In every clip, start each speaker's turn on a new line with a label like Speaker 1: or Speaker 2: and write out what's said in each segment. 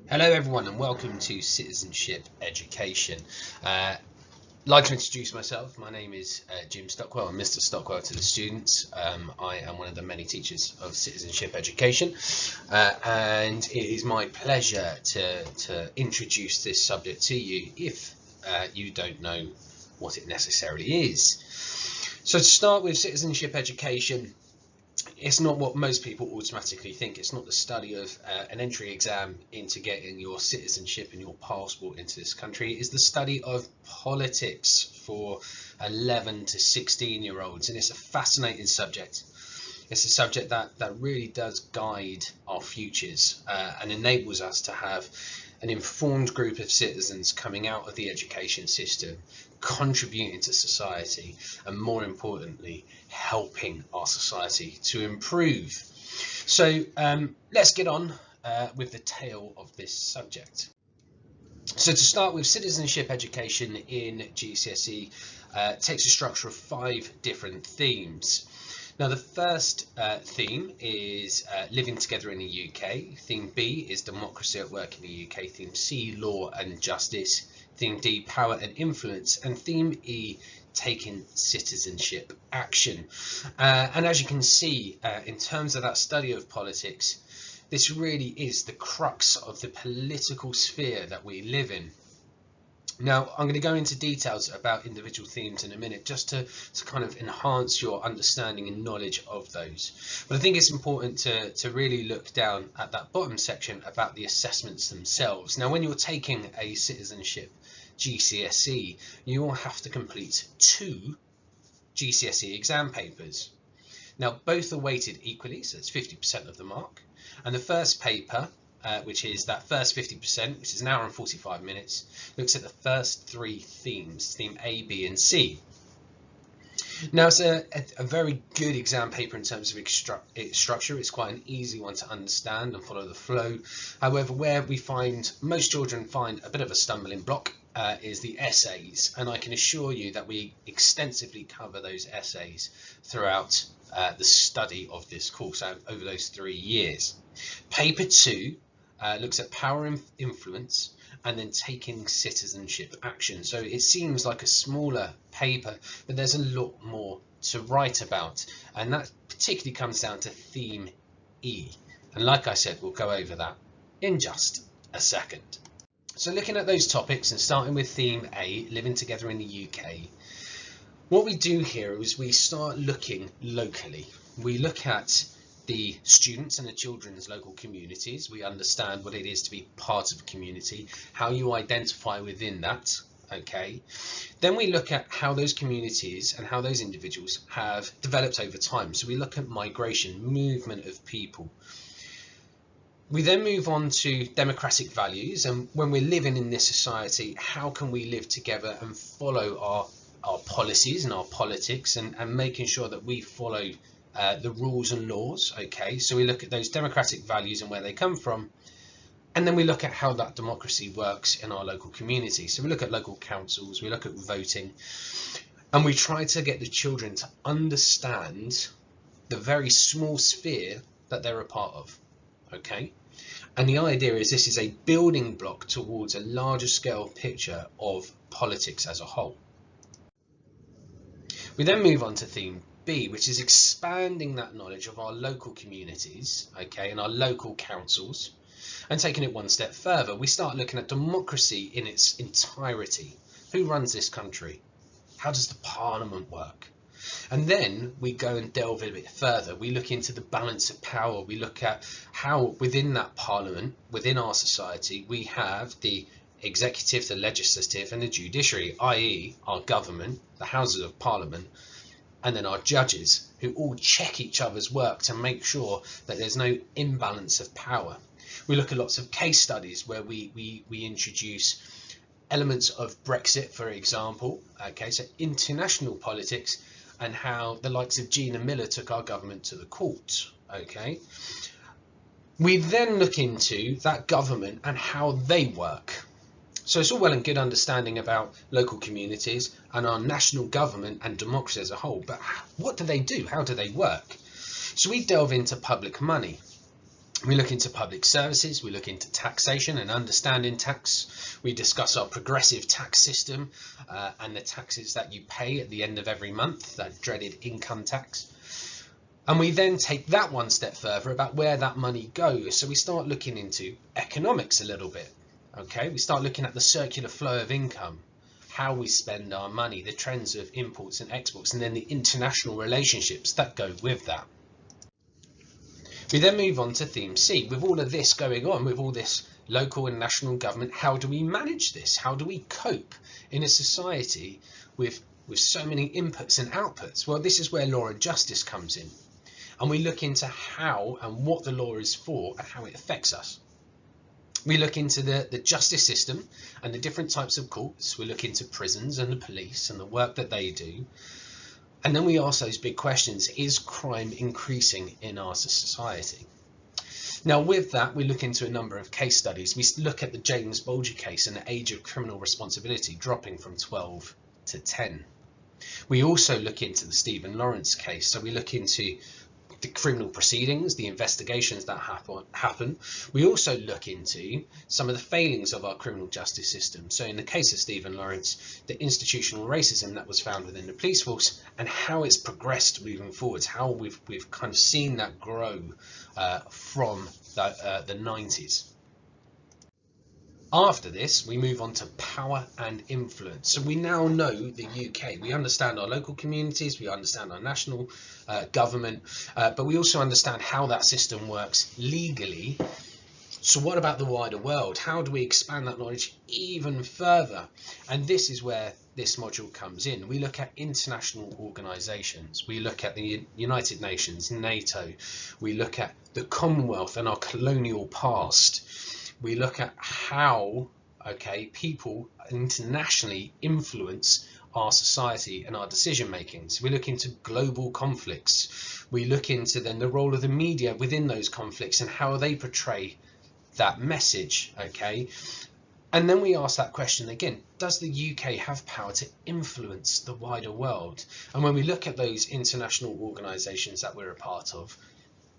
Speaker 1: Hello everyone and welcome to Citizenship Education. I'd like to introduce myself. My name is Jim Stockwell. I'm Mr. Stockwell to the students. I am one of the many teachers of Citizenship Education and it is my pleasure to introduce this subject to you if you don't know what it necessarily is. So to start with, Citizenship Education, it's not what most people automatically think. It's not the study of an entry exam into getting your citizenship and your passport into this country. It is the study of politics for 11 to 16-year-olds, and it's a fascinating subject. It's a subject that really does guide our futures and enables us to have an informed group of citizens coming out of the education system, contributing to society, and more importantly, helping our society to improve. So let's get on with the tale of this subject. So to start with, citizenship education in GCSE takes a structure of 5 different themes. Now the first theme is living together in the UK. Theme B is democracy at work in the UK. Theme C, law and justice. Theme D, power and influence. And theme E, taking citizenship action. And as you can see, in terms of that study of politics, this really is the crux of the political sphere that we live in. Now, I'm going to go into details about individual themes in a minute, just to kind of enhance your understanding and knowledge of those. But I think it's important to really look down at that bottom section about the assessments themselves. Now, when you're taking a citizenship GCSE, you will have to complete 2 GCSE exam papers. Now, both are weighted equally, so it's 50% of the mark. And the first paper, which is that first 50%, which is an hour and 45 minutes, looks at the first 3 themes, theme A, B and C. Now it's a very good exam paper in terms of its structure. It's quite an easy one to understand and follow the flow. However, where we find most children find a bit of a stumbling block is the essays, and I can assure you that we extensively cover those essays throughout the study of this course over those 3 years. Paper 2 looks at power and influence and then taking citizenship action. So it seems like a smaller paper, but there's a lot more to write about, and that particularly comes down to theme E. And like I said, we'll go over that in just a second. So looking at those topics and starting with theme A, living together in the UK, what we do here is we start looking locally. We look at the students and the children's local communities. We understand what it is to be part of a community, how you identify within that, okay? Then we look at how those communities and how those individuals have developed over time. So we look at migration, movement of people. We then move on to democratic values, and when we're living in this society, how can we live together and follow our policies and our politics and making sure that we follow the rules and laws, okay? So we look at those democratic values and where they come from, and then we look at how that democracy works in our local community. So we look at local councils, we look at voting, and we try to get the children to understand the very small sphere that they're a part of, okay? And the idea is this is a building block towards a larger scale picture of politics as a whole. We then move on to theme B, which is expanding that knowledge of our local communities, okay, and our local councils, and taking it one step further. We start looking at democracy in its entirety. Who runs this country? How does the parliament work? And then we go and delve a bit further. We look into the balance of power. We look at how within that parliament, within our society, we have the executive, the legislative and the judiciary, i.e. our government, the houses of parliament, and then our judges, who all check each other's work to make sure that there's no imbalance of power. We look at lots of case studies where we introduce elements of Brexit, for example, okay, so international politics and how the likes of Gina Miller took our government to the court, okay. We then look into that government and how they work. So it's all well and good understanding about local communities and our national government and democracy as a whole, but what do they do? How do they work? So we delve into public money. We look into public services, we look into taxation and understanding tax. We discuss our progressive tax system and the taxes that you pay at the end of every month, that dreaded income tax. And we then take that one step further about where that money goes. So we start looking into economics a little bit. Okay, we start looking at the circular flow of income, how we spend our money, the trends of imports and exports, and then the international relationships that go with that. We then move on to theme C. With all of this going on, with all this local and national government, how do we manage this? How do we cope in a society with so many inputs and outputs? Well, this is where law and justice comes in. And we look into how and what the law is for and how it affects us. We look into the justice system and the different types of courts. We look into prisons and the police and the work that they do. And then we ask those big questions: is crime increasing in our society? Now, with that, we look into a number of case studies. We look at the James Bulger case and the age of criminal responsibility dropping from 12 to 10. We also look into the Stephen Lawrence case. So we look into the criminal proceedings, the investigations that happen. We also look into some of the failings of our criminal justice system. So in the case of Stephen Lawrence, the institutional racism that was found within the police force and how it's progressed moving forwards, how we've kind of seen that grow from the 90s. After this, we move on to power and influence. So we now know the UK. We understand our local communities, we understand our national government, but we also understand how that system works legally. So what about the wider world? How do we expand that knowledge even further? And this is where this module comes in. We look at international organisations. We look at the United Nations, NATO. We look at the Commonwealth and our colonial past. We look at how, people internationally influence our society and our decision making. So we look into global conflicts. We look into then the role of the media within those conflicts and how they portray that message, And then we ask that question again: does the UK have power to influence the wider world? And when we look at those international organisations that we're a part of,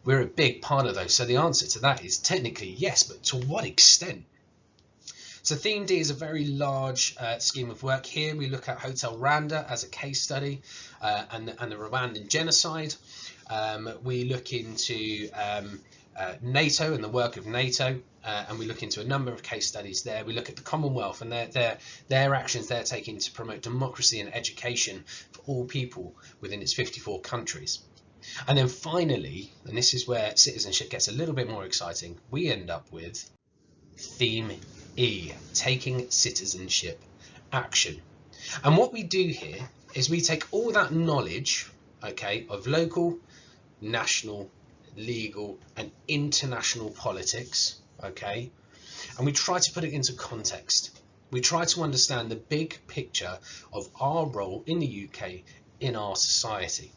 Speaker 1: we're a big part of those. So the answer to that is technically yes, but to what extent? So theme D is a very large scheme of work. Here we look at Hotel Rwanda as a case study and the Rwandan genocide. We look into NATO and the work of NATO, and we look into a number of case studies there. We look at the Commonwealth and their actions they're taking to promote democracy and education for all people within its 54 countries. And then finally, and this is where citizenship gets a little bit more exciting, we end up with theme E, taking citizenship action. And what we do here is we take all that knowledge, of local, national, legal and international politics, and we try to put it into context. We try to understand the big picture of our role in the UK in our society.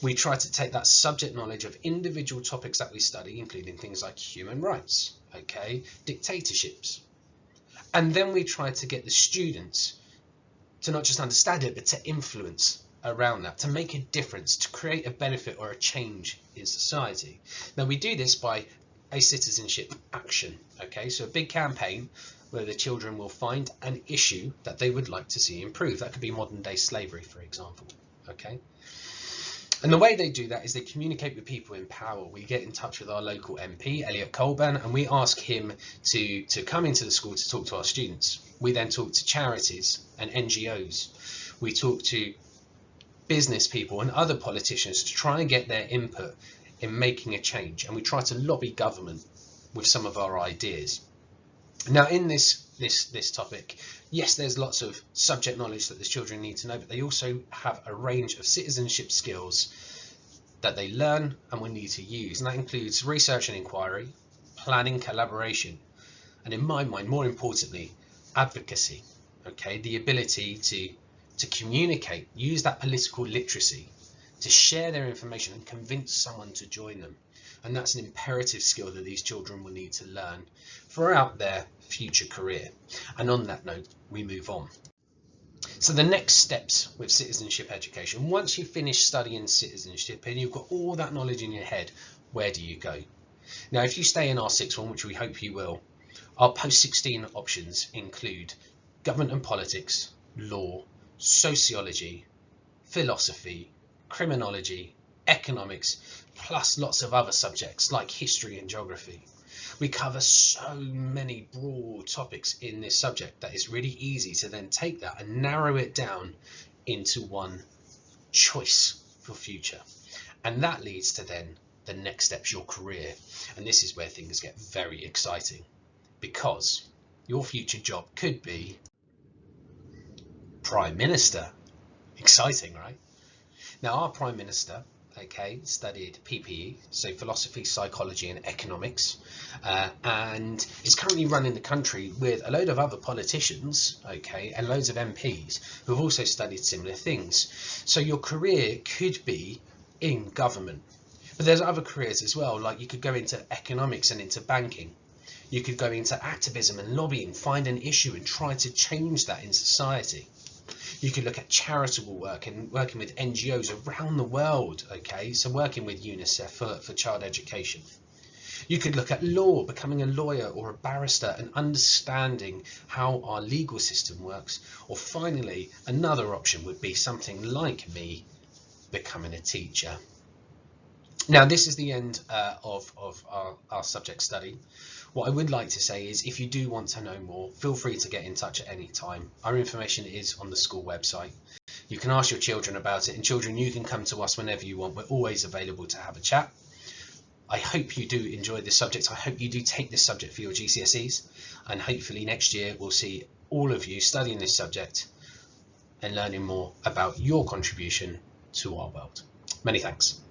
Speaker 1: We try to take that subject knowledge of individual topics that we study, including things like human rights, dictatorships, and then we try to get the students to not just understand it, but to influence around that, to make a difference, to create a benefit or a change in society. Now we do this by a citizenship action, so a big campaign where the children will find an issue that they would like to see improve. That could be modern day slavery, for example, And the way they do that is they communicate with people in power. We get in touch with our local MP, Elliot Colburn, and we ask him to come into the school to talk to our students. We then talk to charities and NGOs. We talk to business people and other politicians to try and get their input in making a change. And we try to lobby government with some of our ideas. Now in this topic, yes, there's lots of subject knowledge that the children need to know, but they also have a range of citizenship skills that they learn and will need to use. And that includes research and inquiry, planning, collaboration, and in my mind, more importantly, advocacy, the ability to communicate, use that political literacy, to share their information and convince someone to join them. And that's an imperative skill that these children will need to learn throughout their future career. And on that note, we move on. So the next steps with citizenship education: once you finish studying citizenship and you've got all that knowledge in your head, where do you go? Now, if you stay in our sixth form, which we hope you will, our post-16 options include government and politics, law, sociology, philosophy, criminology, economics, plus lots of other subjects like history and geography. We cover so many broad topics in this subject that it's really easy to then take that and narrow it down into one choice for future. And that leads to then the next steps, your career. And this is where things get very exciting, because your future job could be Prime Minister. Exciting, right? Now, our Prime Minister, studied PPE, so philosophy, psychology and economics, and is currently running the country with a load of other politicians, and loads of MPs who have also studied similar things. So your career could be in government, but there's other careers as well, like you could go into economics and into banking. You could go into activism and lobbying, find an issue and try to change that in society. You could look at charitable work and working with NGOs around the world, so working with UNICEF for child education. You could look at law, becoming a lawyer or a barrister and understanding how our legal system works. Or finally, another option would be something like me, becoming a teacher. Now, this is the end of our subject study. What I would like to say is, if you do want to know more, feel free to get in touch at any time. Our information is on the school website. You can ask your children about it, and children, you can come to us whenever you want. We're always available to have a chat. I hope you do enjoy this subject. I hope you do take this subject for your GCSEs, and hopefully next year we'll see all of you studying this subject and learning more about your contribution to our world. Many thanks.